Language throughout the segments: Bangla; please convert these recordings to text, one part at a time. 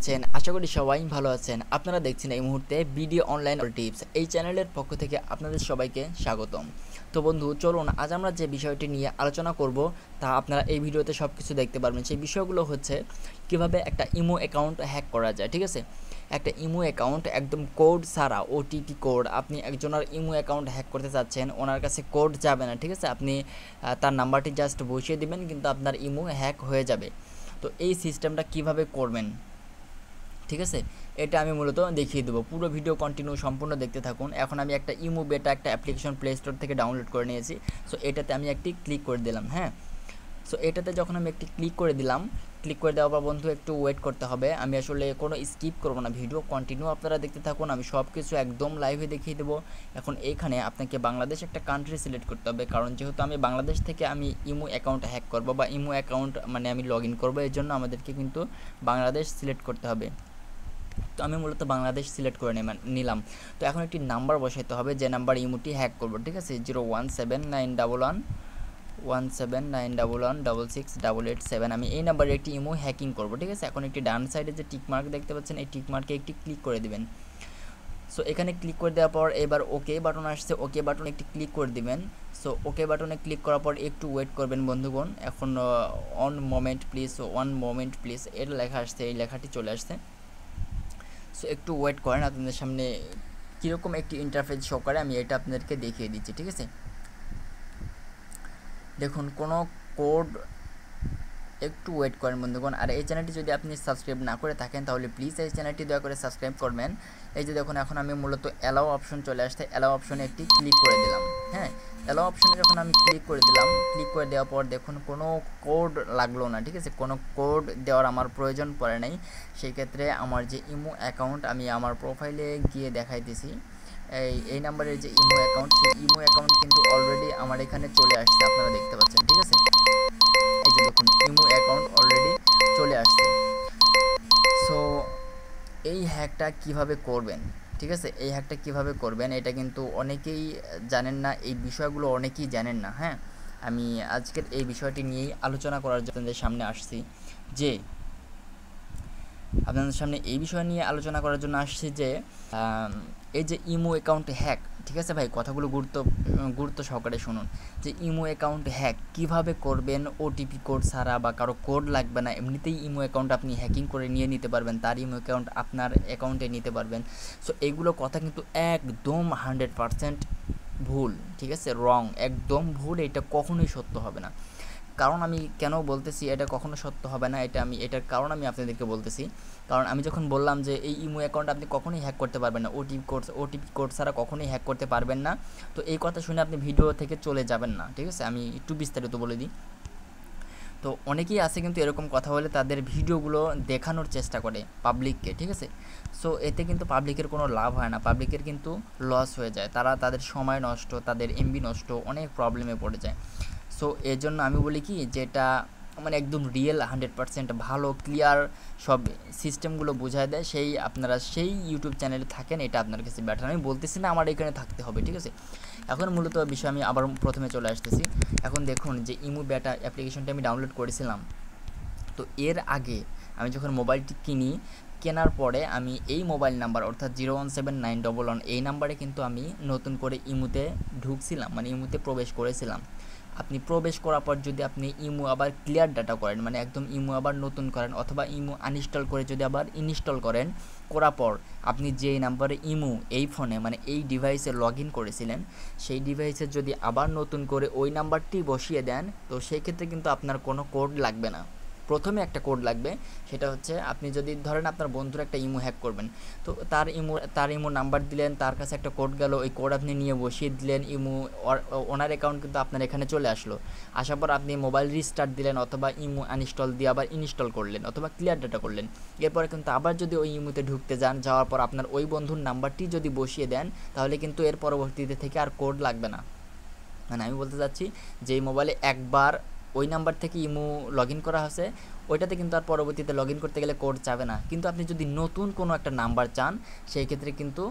আছেন? আশা করি সবাই ভালো আছেন। আপনারা দেখছেন এই মুহূর্তে ভিডিও অনলাইন টিপস। এই চ্যানেলের পক্ষ থেকে আপনাদের সবাইকে স্বাগতম। তো বন্ধু চলুন আজ আমরা যে বিষয়টি নিয়ে আলোচনা করব তা আপনারা এই ভিডিওতে সবকিছু দেখতে পারবেন। সেই বিষয়গুলো হচ্ছে কিভাবে একটা ইমো অ্যাকাউন্ট হ্যাক করা যায়, ঠিক আছে? একটা ইমো অ্যাকাউন্ট একদম কোড ছাড়া ওটিপি কোড আপনি একজনের ইমো অ্যাকাউন্ট হ্যাক করতে চাচ্ছেন, ওনার কাছে কোড যাবে না, ঠিক আছে? আপনি তার নাম্বারটি জাস্ট বসিয়ে দিবেন কিন্তু আপনার ইমো হ্যাক হয়ে যাবে। তো এই সিস্টেমটা কিভাবে করবেন, ঠিক আছে, এটা আমি মূলত দেখিয়ে দেবো। পুরো ভিডিও কন্টিনিউ সম্পূর্ণ দেখতে থাকুন। এখন আমি একটা ইমো বেটা একটা অ্যাপ্লিকেশন প্লে স্টোর থেকে ডাউনলোড করে নিয়েছি। সো এটাতে আমি একটি ক্লিক করে দিলাম। হ্যাঁ, সো এটাতে যখন আমি একটি ক্লিক করে দিলাম, ক্লিক করে দেওয়ার পর বন্ধু একটু ওয়েট করতে হবে। আমি আসলে কোনো স্কিপ করবো না, ভিডিও কন্টিনিউ আপনারা দেখতে থাকুন। আমি সব কিছু একদম লাইভে দেখিয়ে দেবো। এখন এইখানে আপনাকে বাংলাদেশ একটা কান্ট্রি সিলেক্ট করতে হবে, কারণ যেহেতু আমি বাংলাদেশ থেকে আমি ইমো অ্যাকাউন্ট হ্যাক করবো বা ইমো অ্যাকাউন্ট মানে আমি লগ ইন করবো, এর জন্য আমাদেরকে কিন্তু বাংলাদেশ সিলেক্ট করতে হবে। তো আমি মূলত বাংলাদেশ সিলেক্ট করে নিলাম। তো এখন একটি নাম্বার বসাইতে হবে যে নাম্বার ইমোটি হ্যাক করবো, ঠিক আছে? 017911117916688 আমি এই নাম্বারে একটি ইমো হ্যাকিং করবো, ঠিক আছে? এখন একটি ডান সাইডে যে টিক মার্ক দেখতে পাচ্ছেন, এই টিক মার্কে একটি ক্লিক করে দিবেন। সো এখানে ক্লিক করে দেওয়ার পর এবার ওকে বাটন আসছে, ওকে বাটনে একটি ক্লিক করে দিবেন। সো ওকে বাটনে ক্লিক করার পর একটু ওয়েট করবেন বন্ধুগণ। এখন ওয়ান মোমেন্ট প্লিজ এর লেখা আসছে, এই লেখাটি চলে আসছে। সো একটু ওয়েট করেন, আপনাদের সামনে কীরকম একটি ইন্টারফেস শো করে আমি এটা আপনাদেরকে দেখিয়ে দিচ্ছি, ঠিক আছে? দেখুন কোনো কোড, একটু ওয়েট করেন বন্ধুগণ। আর এই চ্যানেলটি যদি আপনি সাবস্ক্রাইব না করে থাকেন তাহলে প্লিজ এই চ্যানেলটি দয়া করে সাবস্ক্রাইব করবেন। এই যে দেখুন এখন আমি মূলত অ্যালাও অপশন চলে আসছে, অ্যালাও অপশনে একটি ক্লিক করে দিলাম। হ্যাঁ, অ্যালাও অপশনে যখন আমি ক্লিক করে দিলাম, ক্লিক করে দেওয়ার পর দেখুন কোনো কোড লাগলো না, ঠিক আছে? কোনো কোড দেওয়ার আমার প্রয়োজন পড়ে নাই। সেই ক্ষেত্রে আমার যে ইমো অ্যাকাউন্ট আমি আমার প্রোফাইলে গিয়ে দেখাইতেছি, এই নাম্বারের যে ইমো অ্যাকাউন্ট, সেই ইমো অ্যাকাউন্ট কিন্তু অলরেডি আমার এখানে চলে আসছে, আপনারা দেখতে পাচ্ছেন, ঠিক আছে? এই যে দেখুন ইমো অ্যাকাউন্ট অলরেডি চলে আসছে। সো এই হ্যাকটা কিভাবে করবেন, ঠিক আছে? এই হ্যাকটা কিভাবে করবেন এটা কিন্তু অনেকেই জানেন না, এই বিষয়গুলো অনেকেই জানেন না। হ্যাঁ, আমি আজকের এই বিষয়টি নিয়েই আলোচনা করার জন্য আপনাদের সামনে আসছি, যে আপনাদের সামনে এই বিষয় নিয়ে আলোচনা করার জন্য আসছি যে এই যে ইমো অ্যাকাউন্ট হ্যাক, ঠিক আছে ভাই, কথাগুলো গুরুত্ব সহকারে শুনুন। যে ইমো অ্যাকাউন্ট হ্যাক কিভাবে করবেন, ওটিপি কোড ছাড়া বা কারো কোড লাগবে না, এমনিতেই ইমো অ্যাকাউন্ট আপনি হ্যাকিং করে নিয়ে নিতে পারবেন, তার ইমো অ্যাকাউন্ট আপনার অ্যাকাউন্টে নিতে পারবেন। সো এইগুলো কথা কিন্তু একদম 100% ভুল, ঠিক আছে? রং, একদম ভুল, এটা কখনোই সত্য হবে না। কারণ আমি কেন বলতেছি এটা কখনো সত্য হবে না, এটার কারণ আমি আপনাদেরকে বলতেছি। কারণ আমি যখন বললাম যে এই ইমো অ্যাকাউন্ট আপনি কখনোই হ্যাক করতে পারবেন না, ওটিপি কোড ছাড়া কখনোই হ্যাক করতে পারবেন না, তো এই কথা শুনে আপনি ভিডিও থেকে চলে যাবেন না, ঠিক আছে? আমি একটু বিস্তারিত বলে দিই। তো অনেকেই আছে কিন্তু এরকম কথা বলে তাদের ভিডিওগুলো দেখানোর চেষ্টা করে পাবলিককে, ঠিক আছে? সো এতে কিন্তু পাবলিকের কোনো লাভ হয় না, পাবলিকের কিন্তু লস হয়ে যায়, তাদের সময় নষ্ট, তাদের এমবি নষ্ট, অনেক প্রবলেমে পড়ে যায়। সো এর জন্য আমি বলি কি, যেটা মানে একদম রিয়েল 100% ভালো ক্লিয়ার সব সিস্টেমগুলো বোঝায় দেয়, আপনারা সেই ইউটিউব চ্যানেলে থাকেন, এটা আপনার কাছে বেটার। আমি বলতেছি না আমার এখানে থাকতে হবে, ঠিক আছে? এখন মূলত বিষয় আমি আবার প্রথমে চলে আসতেছি। এখন দেখুন যে ইমো বেটা অ্যাপ্লিকেশনটা আমি ডাউনলোড করেছিলাম, তো এর আগে আমি যখন মোবাইলটি কেনার পরে আমি এই মোবাইল নাম্বার অর্থাৎ 0179111 এই নাম্বারে কিন্তু আমি নতুন করে ইমোতে ঢুকছিলাম, মানে ইমোতে প্রবেশ করেছিলাম। আপনি প্রবেশ করার পর যদি আপনি ইমো আবার ক্লিয়ার ডাটা করেন, মানে একদম ইমো আবার নতুন করেন, অথবা ইমো আনইনস্টল করে যদি আবার ইনস্টল করার পর আপনি যেই নাম্বারে ইমো এই ফোনে মানে এই ডিভাইসে লগ ইন করেছিলেন, সেই ডিভাইসে যদি আবার নতুন করে ওই নাম্বারটি বসিয়ে দেন, তো সেই ক্ষেত্রে কিন্তু আপনার কোনো কোড লাগবে না। প্রথমে একটা কোড লাগবে, সেটা হচ্ছে আপনি যদি ধরেন আপনার বন্ধুর একটা ইমো হ্যাক করবেন, তো তার ইমো নাম্বার দিলেন, তার কাছে একটা কোড গেল, ওই কোড আপনি নিয়ে বসিয়ে দিলেন ইমো, ওনার অ্যাকাউন্ট কিন্তু আপনার এখানে চলে আসলো। আসার পর আপনি মোবাইল রিস্টার্ট দিলেন, অথবা ইমো আনইনস্টল দিয়ে আবার ইনস্টল করলেন, অথবা ক্লিয়ার ডাটা করলেন। এরপরে কিন্তু আবার যদি ওই ইমোতে ঢুকতে যাওয়ার পর আপনার ওই বন্ধুর নাম্বারটি যদি বসিয়ে দেন, তাহলে কিন্তু এর পরবর্তীতে থেকে আর কোড লাগবে না। মানে আমি বলতে চাচ্ছি যে এই মোবাইলে একবার ওই নাম্বার থেকে ইমো লগ ইন করা হয়েছে, ওইটাতে কিন্তু আর পরবর্তীতে লগ ইন করতে গেলে কোড চাবে না। কিন্তু আপনি যদি নতুন কোনো একটা নাম্বার চান, সেই ক্ষেত্রে কিন্তু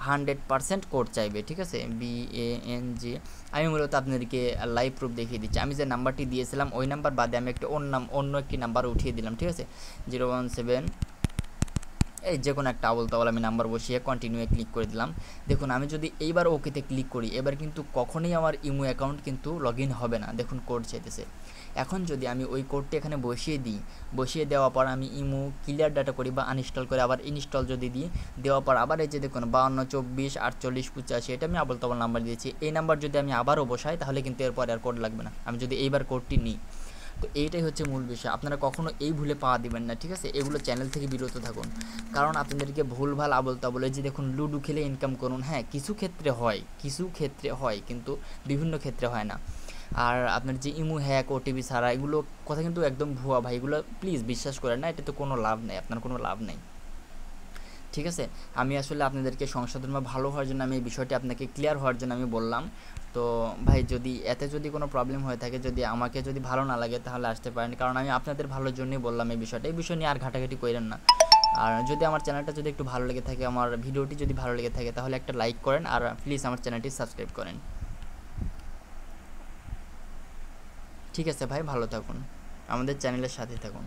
100% কোড চাইবে, ঠিক আছে? BANG আমি মূলত আপনাদেরকে লাইভ প্রুফ দেখিয়ে দিচ্ছি। আমি যে নাম্বারটি দিয়েছিলাম ওই নাম্বার বাদে আমি একটা অন্য একটি নাম্বার উঠিয়ে দিলাম, ঠিক আছে? 017 এই যে কোনো একটা আবল তাবল আমি নাম্বার বসিয়ে কন্টিনিউয়ে ক্লিক করে দিলাম। দেখুন আমি যদি এইবার ওকেতে ক্লিক করি, এবার কিন্তু কখনোই আমার ইমো অ্যাকাউন্ট কিন্তু লগ ইন হবে না। দেখুন কোড চাইতেছে। এখন যদি আমি ওই কোডটি এখানে বসিয়ে দিই, বসিয়ে দেওয়ার পর আমি ইমো ক্লিয়ার ডাটা করি বা আনইনস্টল করে আবার ইনস্টল যদি দিই, দেওয়ার পর আবার এই যে দেখুন 52 24 48 85, এটা আমি আবল তাবল নাম্বার দিয়েছি। এই নাম্বার যদি আমি আবারও বসাই তাহলে কিন্তু এরপর আর কোড লাগবে না, আমি যদি এইবার কোডটি নিই। তো এইটাই হচ্ছে মূল বিষয়, আপনারা কখনো এই ভুলে পা দিবেন না, ঠিক আছে? এগুলো চ্যানেল থেকে বিরত থাকুন, কারণ আপনাদেরকে ভুলভাল আবল তাবল যে দেখুন লুডো খেলে ইনকাম করুন, হ্যাঁ কিছু ক্ষেত্রে হয় কিন্তু বিভিন্ন ক্ষেত্রে হয় না। আর আপনার যে ইমো হ্যাক ওটিপি ছাড়া এগুলো কথা কিন্তু একদম ভুয়া ভাই, এগুলো প্লিজ বিশ্বাস করেন না, এটাতে কোনো লাভ নেই, আপনার কোনো লাভ নেই, ঠিক আছে? আমি আসলে আপনাদেরকে সংশোধন বা ভালো হওয়ার জন্য আমি এই বিষয়টি আপনাকে ক্লিয়ার হওয়ার জন্য আমি বললাম। তো ভাই যদি এতে যদি কোনো প্রবলেম হয়ে থাকে, যদি আমাকে যদি ভালো না লাগে তাহলে আসতে পারেন, কারণ আমি আপনাদের ভালোর জন্যই বললাম এই বিষয়টা। এই বিষয় নিয়ে আর ঘাটাঘাটি করেন না। আর যদি আমার চ্যানেলটা যদি একটু ভালো লেগে থাকে, আমার ভিডিওটি যদি ভালো লেগে থাকে, তাহলে একটা লাইক করেন আর প্লিজ আমার চ্যানেলটি সাবস্ক্রাইব করেন। ঠিক আছে ভাই, ভালো থাকুন, আমাদের চ্যানেলের সাথে থাকুন।